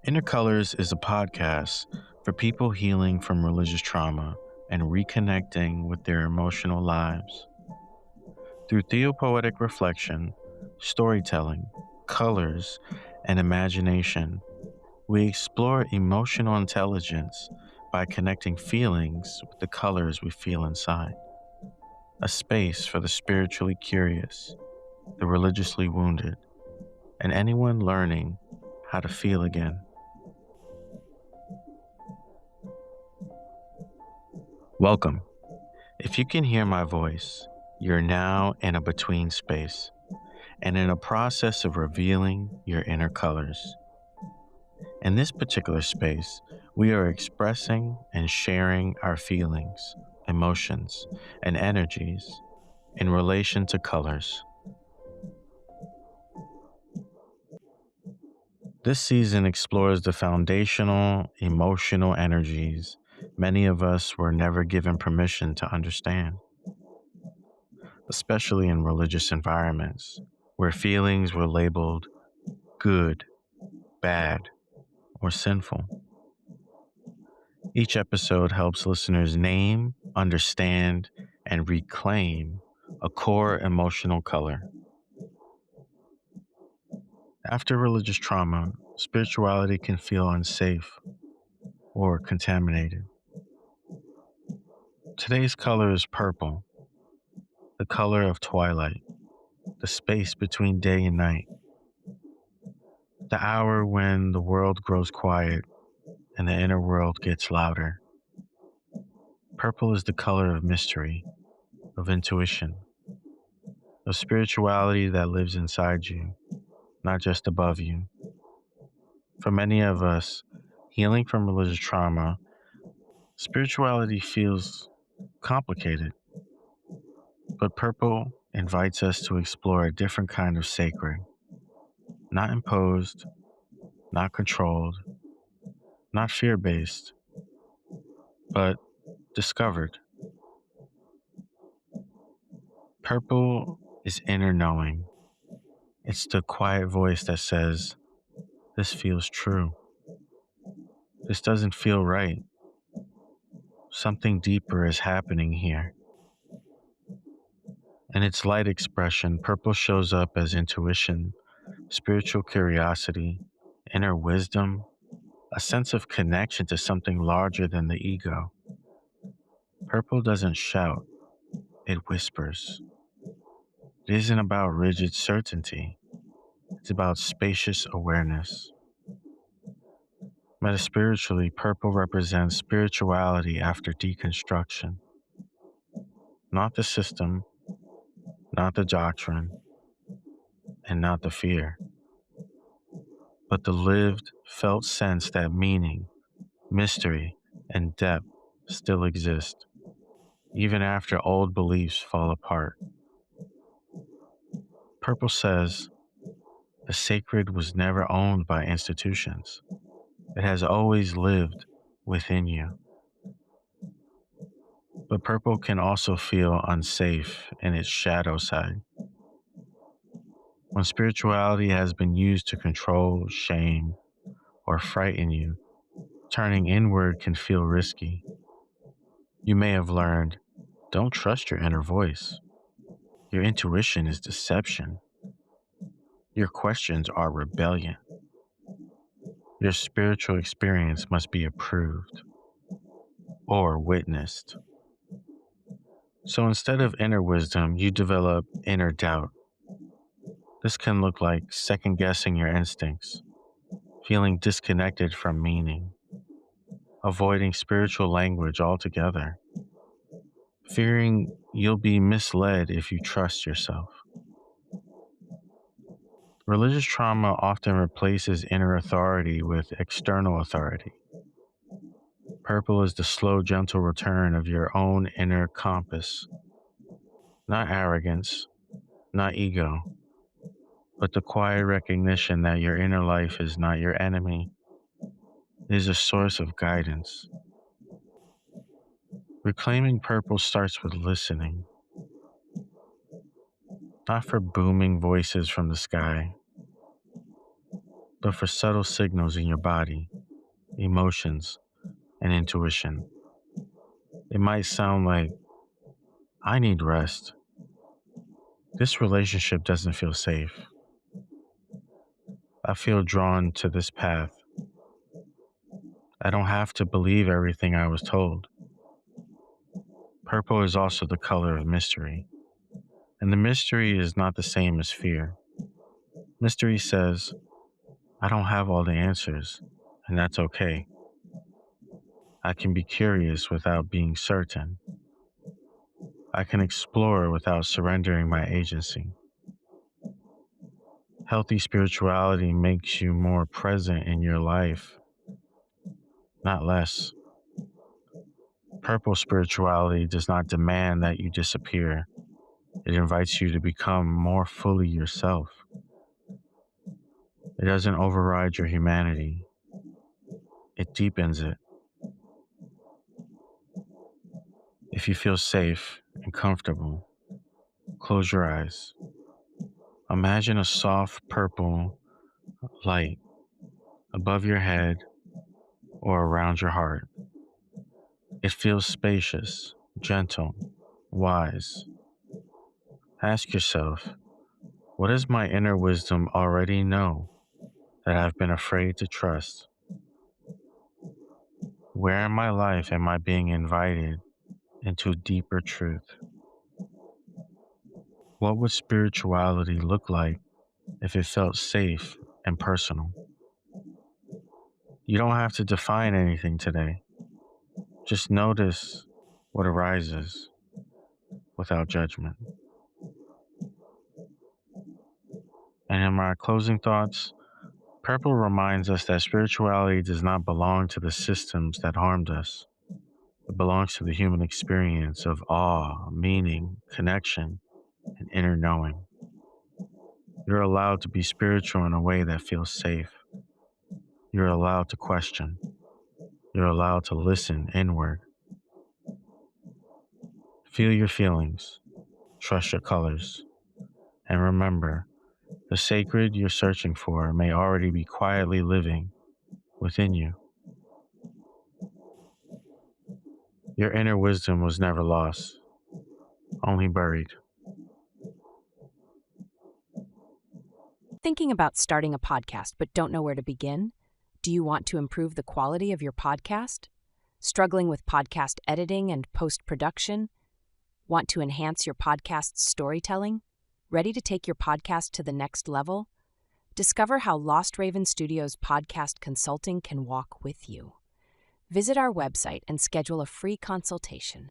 Inner Colors is a podcast for people healing from religious trauma and reconnecting with their emotional lives. Through Theopoetic reflection, storytelling, colors, and imagination, we explore emotional intelligence by connecting feelings with the colors we feel inside. A space for the spiritually curious, the religiously wounded, and anyone learning how to feel again. Welcome. If you can hear my voice, you're now in a between space and in a process of revealing your inner colors. In this particular space, we are expressing and sharing our feelings, emotions, and energies in relation to colors. This season explores the foundational emotional energies many of us were never given permission to understand, especially in religious environments where feelings were labeled good, bad, or sinful. Each episode helps listeners name, understand, and reclaim a core emotional color. After religious trauma, spirituality can feel unsafe or contaminated. Today's color is purple, the color of twilight, the space between day and night, the hour when the world grows quiet and the inner world gets louder. Purple is the color of mystery, of intuition, of spirituality that lives inside you, not just above you. For many of us, healing from religious trauma, spirituality feels complicated, but purple invites us to explore a different kind of sacred, not imposed, not controlled, not fear-based, but discovered. Purple is inner knowing. It's the quiet voice that says, "This feels true. This doesn't feel right. Something deeper is happening here." In its light expression, purple shows up as intuition, spiritual curiosity, inner wisdom, a sense of connection to something larger than the ego. Purple doesn't shout, it whispers. It isn't about rigid certainty, it's about spacious awareness. Metaspiritually, purple represents spirituality after deconstruction. Not the system, not the doctrine, and not the fear, but the lived, felt sense that meaning, mystery, and depth still exist, even after old beliefs fall apart. Purple says, the sacred was never owned by institutions. It has always lived within you. But purple can also feel unsafe in its shadow side. When spirituality has been used to control, shame, or frighten you, turning inward can feel risky. You may have learned, don't trust your inner voice. Your intuition is deception. Your questions are rebellion. Your spiritual experience must be approved or witnessed. So instead of inner wisdom, you develop inner doubt. This can look like second guessing your instincts, feeling disconnected from meaning, avoiding spiritual language altogether, fearing you'll be misled if you trust yourself. Religious trauma often replaces inner authority with external authority. Purple is the slow, gentle return of your own inner compass. Not arrogance, not ego, but the quiet recognition that your inner life is not your enemy. It is a source of guidance. Reclaiming purple starts with listening, not for booming voices from the sky, but for subtle signals in your body, emotions, and intuition. It might sound like, I need rest. This relationship doesn't feel safe. I feel drawn to this path. I don't have to believe everything I was told. Purple is also the color of mystery, and the mystery is not the same as fear. Mystery says, I don't have all the answers, and that's okay. I can be curious without being certain. I can explore without surrendering my agency. Healthy spirituality makes you more present in your life, not less. Purple spirituality does not demand that you disappear. It invites you to become more fully yourself. It doesn't override your humanity. It deepens it. If you feel safe and comfortable, close your eyes. Imagine a soft purple light above your head or around your heart. It feels spacious, gentle, wise. Ask yourself, what does my inner wisdom already know that I've been afraid to trust? Where in my life am I being invited into deeper truth? What would spirituality look like if it felt safe and personal? You don't have to define anything today. Just notice what arises without judgment. And in my closing thoughts, purple reminds us that spirituality does not belong to the systems that harmed us. It belongs to the human experience of awe, meaning, connection, and inner knowing. You're allowed to be spiritual in a way that feels safe. You're allowed to question. You're allowed to listen inward. Feel your feelings. Trust your colors. And remember, the sacred you're searching for may already be quietly living within you. Your inner wisdom was never lost, only buried. Thinking about starting a podcast but don't know where to begin? Do you want to improve the quality of your podcast? Struggling with podcast editing and post-production? Want to enhance your podcast's storytelling? Ready to take your podcast to the next level? Discover how Lost Raven Studios podcast consulting can walk with you. Visit our website and schedule a free consultation.